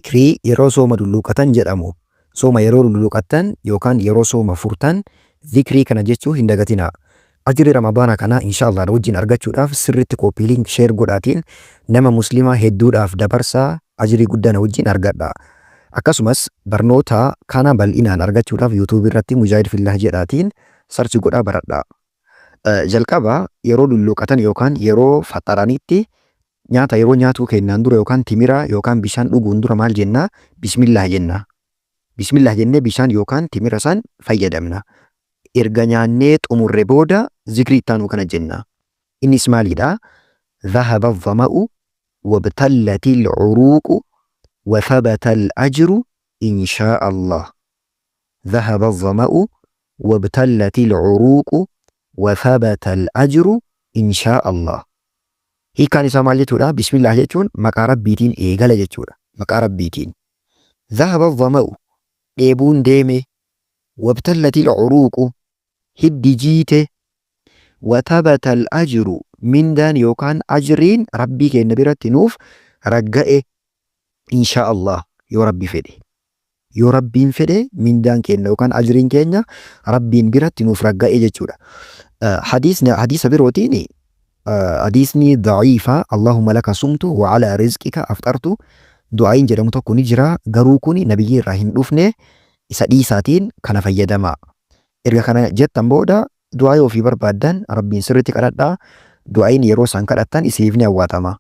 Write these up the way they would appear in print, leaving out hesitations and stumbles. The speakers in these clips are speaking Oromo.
Zikrii yeroo sooma dulluuqatan jedhamu. Sooma yeroo dulluuqatan yookaan yeroo sooma furtan zikrii kana jechuu hin dagatinaa. Ajri Ramadaana kanaa inshaallah wajjin argachuudhaaf sirriitti koppii liink sheer godhaatiin nama muslimaa hedduudhaaf dabarsaa ajrii guddana wajjin argadha. Akkasumas barnoota kana bal'inaan argachuudhaaf yuutuubii irratti Mujaahid Fillah jedhaatiin sarchi godhaa baradha. Jalqaba yeroo dulluuqatan yookaan yeroo faxaranitti nyaata yeroo nyaatuu kennaan dura yookaan timira yookaan bishaan dhuguun dura maal jenna? Bismillah jenna. Bismillah jennee bishaan yookaan timira san fayyadamna. Erga nyaannee xumurre booda zikrii ittaanu kana jenna. Innis maalidha? Dhahaba dhama'u wabtallati al-uruqu wa thabata al-ajru inshaa Allah. Dhahaba dhama'u wabtallati al-uruqu wa thabata al-ajru inshaa Allah. Hiikaan isaa maal jechuudha? Bismillah jechuun maqaa rabbiitiin eegala jechuudha. Maqaa rabbiitiin. Dhahaba dhama'u dheebuun deeme. Wabtallati al-uruqu hiddi jiite. Wathabata al-ajru mindaan yookaan ajriin rabbii keenya biratti nuuf ragga'e inshaa Allah yoo rabbi fedhe. Yoo rabbiin fedhe mindaan keenya yookaan ajriin keenya rabbiin biratti nuuf ragga'e jechuudha. Hadiisa birootiin hadiisni daciifa Allahumma laka sumtu wa ala rizqika afxartu du'aayin jedhamu tokko ni jira. Garuu kun nabiyyi irraa hin dhufne isa dhiisaatiin kana fayyadamaa. Erga kana jettan booda du'aa ofii barbaaddan rabbiin sirriitti kadhadhaa. Du'aayin yeroo isaan kadhattan isiif ni hawwatama.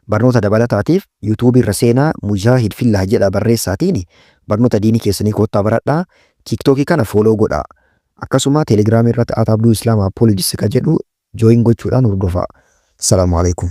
Barnoota dabalataatiif yuutuubii irra seenaa Mujaahid Fillah jedha barreessaatiin barnoota diinii keessanii koottaa baradhaa. Tiiktookii kana fooloo godhaa. Akkasuma teelegiraamii irratti Abduu Islaam Apologist ka jedhu jooyin gochuudhaan hordofaa. Salaamu alaikum.